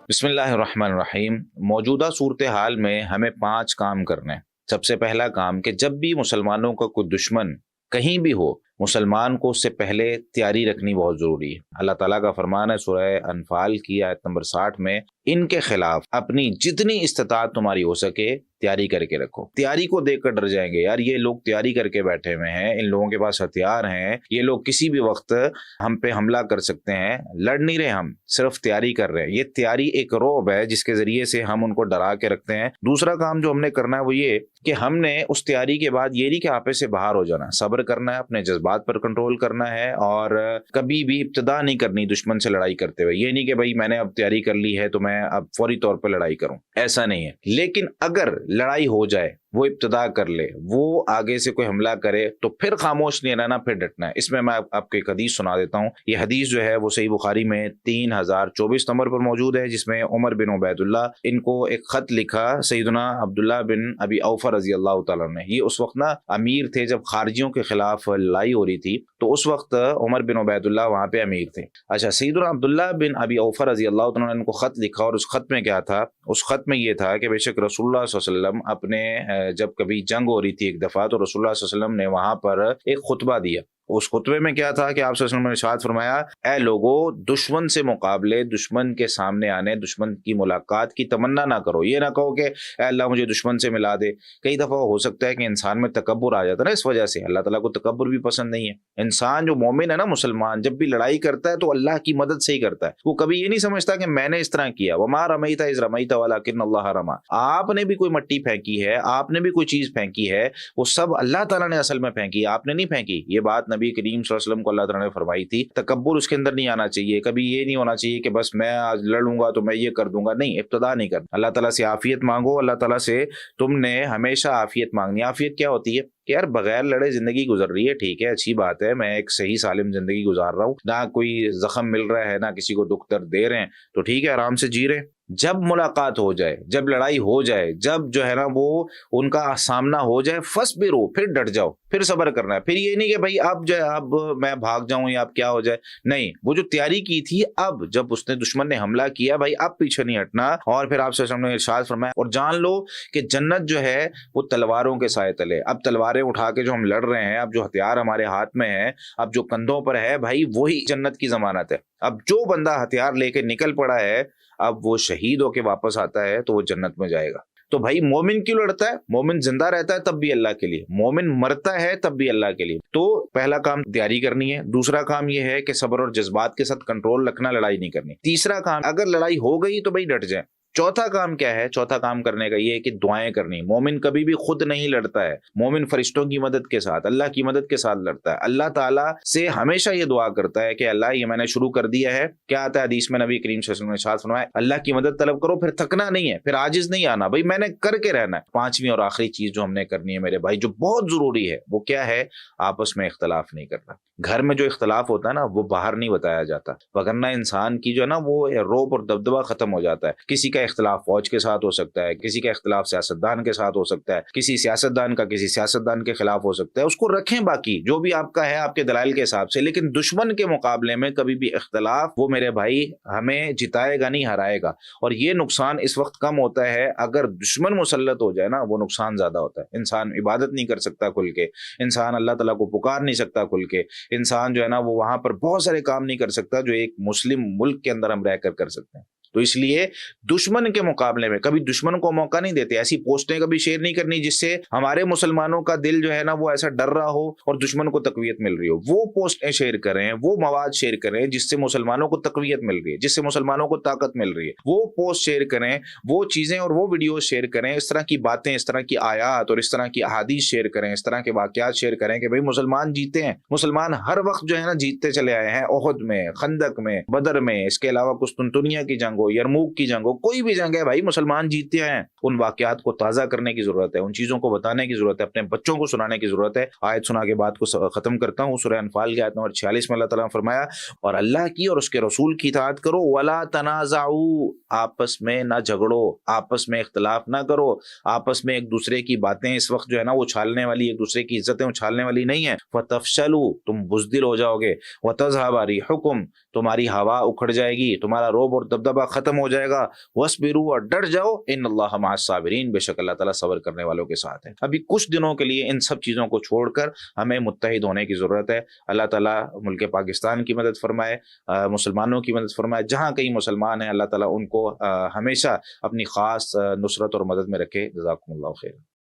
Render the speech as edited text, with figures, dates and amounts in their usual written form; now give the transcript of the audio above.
بسم اللہ الرحمن الرحیم۔ موجودہ صورتحال میں ہمیں 5 کام کرنے ہیں۔ سب سے پہلا کام کہ جب بھی مسلمانوں کا کوئی دشمن کہیں بھی ہو، مسلمان کو اس سے پہلے تیاری رکھنی بہت ضروری ہے۔ اللہ تعالیٰ کا فرمان ہے سورہ انفال کی آیت نمبر 60 میں، ان کے خلاف اپنی جتنی استطاعت تمہاری ہو سکے تیاری کر کے رکھو۔ تیاری کو دیکھ کر ڈر جائیں گے، یار یہ لوگ تیاری کر کے بیٹھے ہوئے ہیں، ان لوگوں کے پاس ہتھیار ہیں، یہ لوگ کسی بھی وقت ہم پہ حملہ کر سکتے ہیں۔ لڑ نہیں رہے، ہم صرف تیاری کر رہے ہیں۔ یہ تیاری ایک رعب ہے جس کے ذریعے سے ہم ان کو ڈرا کے رکھتے ہیں۔ دوسرا کام جو ہم نے کرنا ہے وہ یہ کہ ہم نے اس تیاری کے بعد یہ نہیں کہ آپے سے باہر ہو جانا، صبر کرنا ہے، اپنے جذبات پر کنٹرول کرنا ہے، اور کبھی بھی ابتدا نہیں کرنی دشمن سے لڑائی کرتے ہوئے۔ یہ نہیں کہ بھائی میں نے اب تیاری کر لی ہے تو میں اب فوری طور پہ لڑائی کروں، ایسا نہیں ہے۔ لیکن اگر لڑائی ہو جائے، وہ ابتدا کر لے، وہ آگے سے کوئی حملہ کرے تو پھر خاموش نہیں رہنا، پھر ڈٹنا ہے۔ اس میں آپ کو ایک حدیث سنا دیتا ہوں۔ یہ حدیث جو ہے وہ صحیح بخاری میں 3024 نمبر پر موجود ہے، جس میں عمر بن عبید اللہ ان کو ایک خط لکھا سیدنا عبداللہ بن ابی اوفا رضی اللہ تعالیٰ نے۔ یہ اس وقت نا امیر تھے، جب خارجیوں کے خلاف لڑائی ہو رہی تھی تو اس وقت عمر بن عبید اللہ وہاں پہ امیر تھے۔ اچھا، سیدنا عبداللہ بن ابی اوفا رضی اللہ تعالیٰ نے ان کو خط لکھا، اور اس خط میں کیا تھا؟ اس خط میں یہ تھا کہ بے شک رسول اللہ صلی اللہ علیہ وسلم اپنے جب کبھی جنگ ہو رہی تھی ایک دفعہ، تو رسول اللہ صلی اللہ علیہ وسلم نے وہاں پر ایک خطبہ دیا۔ اس خطبے میں کیا تھا کہ آپ صلی اللہ علیہ وسلم نے ارشاد فرمایا، اے لوگو، دشمن سے مقابلے، دشمن کے سامنے آنے، دشمن کی ملاقات کی تمنا نہ کرو۔ یہ نہ کہو کہ اے اللہ مجھے دشمن سے ملا دے۔ کئی دفعہ ہو سکتا ہے کہ انسان میں تکبر آ جاتا ہے نا، اس وجہ سے اللہ تعالیٰ کو تکبر بھی پسند نہیں ہے۔ انسان جو مومن ہے نا، مسلمان، جب بھی لڑائی کرتا ہے تو اللہ کی مدد سے ہی کرتا ہے۔ وہ کبھی یہ نہیں سمجھتا کہ میں نے اس طرح کیا، وما رمیت اذ رمیت ولکن اللہ رمی۔ آپ نے بھی کوئی مٹی پھینکی ہے، آپ نے بھی کوئی چیز پھینکی ہے، وہ سب اللہ تعالیٰ نے اصل میں پھینکی، آپ نے نہیں پھینکی۔ یہ بات نبی کریم صلی اللہ علیہ وسلم کو اللہ تعالیٰ نے فرمائی تھی۔ تکبر اس کے اندر نہیں آنا چاہیے، کبھی یہ نہیں ہونا چاہیے کہ بس میں آج لڑوں گا تو میں یہ کر دوں گا، نہیں، ابتدا نہیں کرنا۔ اللہ تعالیٰ سے عافیت مانگو، اللہ تعالیٰ سے تم نے ہمیشہ عافیت مانگنی۔ عافیت کیا ہوتی ہے کہ یار بغیر لڑے زندگی گزر رہی ہے، ٹھیک ہے، اچھی بات ہے، میں ایک صحیح سالم زندگی گزار رہا ہوں، نہ کوئی زخم مل رہا ہے، نہ کسی کو دکھ درد دے رہے ہیں، تو ٹھیک ہے، آرام سے جی رہے ہیں۔ جب ملاقات ہو جائے، جب لڑائی ہو جائے، جب جو ہے نا وہ ان کا سامنا ہو جائے، فصبروا، پھر ڈٹ جاؤ، پھر صبر کرنا ہے۔ پھر یہ نہیں کہ بھائی اب جو ہے اب میں بھاگ جاؤں یا اب کیا ہو جائے، نہیں، وہ جو تیاری کی تھی، اب جب اس نے دشمن نے حملہ کیا بھائی، اب پیچھے نہیں ہٹنا۔ اور پھر آپ صلی اللہ علیہ وسلم نے ارشاد فرمایا، اور جان لو کہ جنت جو ہے وہ تلواروں کے سائے تلے۔ اب تلواریں اٹھا کے جو ہم لڑ رہے ہیں، اب جو ہتھیار ہمارے ہاتھ میں ہے، اب جو کندھوں پر ہے، بھائی وہی جنت کی ضمانت ہے۔ اب جو بندہ ہتھیار لے کے نکل پڑا ہے، اب وہ شہید ہو کے واپس آتا ہے تو وہ جنت میں جائے گا۔ تو بھائی مومن کیوں لڑتا ہے؟ مومن زندہ رہتا ہے تب بھی اللہ کے لیے، مومن مرتا ہے تب بھی اللہ کے لیے۔ تو پہلا کام تیاری کرنی ہے، دوسرا کام یہ ہے کہ صبر اور جذبات کے ساتھ کنٹرول رکھنا، لڑائی نہیں کرنی۔ تیسرا کام، اگر لڑائی ہو گئی تو بھائی ڈٹ جائیں۔ چوتھا کام کیا ہے؟ چوتھا کام کرنے کا یہ ہے کہ دعائیں کرنی۔ مومن کبھی بھی خود نہیں لڑتا ہے، مومن فرشتوں کی مدد کے ساتھ، اللہ کی مدد کے ساتھ لڑتا ہے۔ اللہ تعالیٰ سے ہمیشہ یہ دعا کرتا ہے کہ اللہ یہ میں نے شروع کر دیا ہے۔ کیا آتا ہے حدیث میں، نبی کریم صلی اللہ علیہ وسلم نے ارشاد فرمایا، اللہ کی مدد طلب کرو، پھر تھکنا نہیں ہے، پھر عاجز نہیں آنا، بھائی میں نے کر کے رہنا ہے۔ پانچویں اور آخری چیز جو ہم نے کرنی ہے میرے بھائی، جو بہت ضروری ہے، وہ کیا ہے؟ آپس میں اختلاف نہیں کرنا۔ گھر میں جو اختلاف ہوتا ہے نا، وہ باہر نہیں بتایا جاتا، وگرنہ انسان کی جو ہے نا وہ روب اور دبدبہ ختم ہو جاتا ہے۔ کسی کا اختلاف فوج کے ساتھ ہو سکتا ہے، کسی کا اختلاف سیاستدان کے ساتھ ہو سکتا ہے، کسی سیاستدان کا کسی سیاستدان کے خلاف ہو سکتا ہے، اس کو رکھیں، باقی جو بھی آپ کا ہے آپ کے دلائل کے حساب سے، لیکن دشمن کے مقابلے میں کبھی بھی اختلاف، وہ میرے بھائی ہمیں جتائے گا نہیں، ہرائے گا۔ اور یہ نقصان اس وقت کم ہوتا ہے، اگر دشمن مسلط ہو جائے نا، وہ نقصان زیادہ ہوتا ہے۔ انسان عبادت نہیں کر سکتا کھل کے، انسان اللہ تعالیٰ کو پکار نہیں سکتا کھل کے، انسان جو ہے نا وہ وہاں پر بہت سارے کام نہیں کر سکتا جو ایک مسلم ملک کے اندر ہم رہ کر سکتے ہیں۔ تو اس لیے دشمن کے مقابلے میں کبھی دشمن کو موقع نہیں دیتے، ایسی پوسٹیں کبھی شیئر نہیں کرنی جس سے ہمارے مسلمانوں کا دل جو ہے نا وہ ایسا ڈر رہا ہو اور دشمن کو تقویت مل رہی ہو۔ وہ پوسٹیں شیئر کریں، وہ مواد شیئر کریں جس سے مسلمانوں کو تقویت مل رہی ہے، جس سے مسلمانوں کو طاقت مل رہی ہے۔ وہ پوسٹ شیئر کریں، وہ چیزیں اور وہ ویڈیوز شیئر کریں، اس طرح کی باتیں، اس طرح کی آیات اور اس طرح کی احادیث شیئر کریں، اس طرح کے واقعات شیئر کریں کہ بھئی مسلمان جیتے ہیں۔ مسلمان ہر وقت جو ہے نا جیتتے چلے آئے ہیں، احد میں، خندق میں، بدر میں، اس کے علاوہ قسطنطنیہ کی جنگ ہو، یرموک کی جنگ ہو، کوئی بھی جنگ ہے بھائی، مسلمان جیتے ہیں۔ ان واقعات کو تازہ کرنے کی ضرورت ہے، ان چیزوں کو بتانے کی ضرورت ہے، اپنے بچوں کو سنانے کی ضرورت ہے۔ آیت سنا کے بات کو ختم کرتا ہوں۔ سورہ انفال کی آیت نمبر 46 میں اللہ تعالیٰ نے فرمایا، اور اللہ کی اور اس کے رسول کی اطاعت کرو، ولا تنازعوا، آپس میں نہ جھگڑو، آپس میں اختلاف نہ کرو، آپس میں ایک دوسرے کی باتیں اس وقت جو ہے نا وہ اچھالنے والی، ایک دوسرے کی عزتیں اچھالنے والی نہیں ہے۔ فتفشلوا، تم بزدل ہو جاؤ گے، وتذهب ريحكم، تمہاری ہوا اکھڑ جائے گی، تمہارا روب اور دبدبہ ختم ہو جائے گا، وَاصْبِرُوا، اور ڈر جاؤ، ان اللہ مع الصابرین، بے شک اللہ تعالیٰ صبر کرنے والوں کے ساتھ ہے۔ ابھی کچھ دنوں کے لیے ان سب چیزوں کو چھوڑ کر ہمیں متحد ہونے کی ضرورت ہے۔ اللہ تعالیٰ ملک پاکستان کی مدد فرمائے، مسلمانوں کی مدد فرمائے، جہاں کہیں مسلمان ہیں اللہ تعالیٰ ان کو ہمیشہ اپنی خاص نصرت اور مدد میں رکھے۔ جزاکم اللہ خیر۔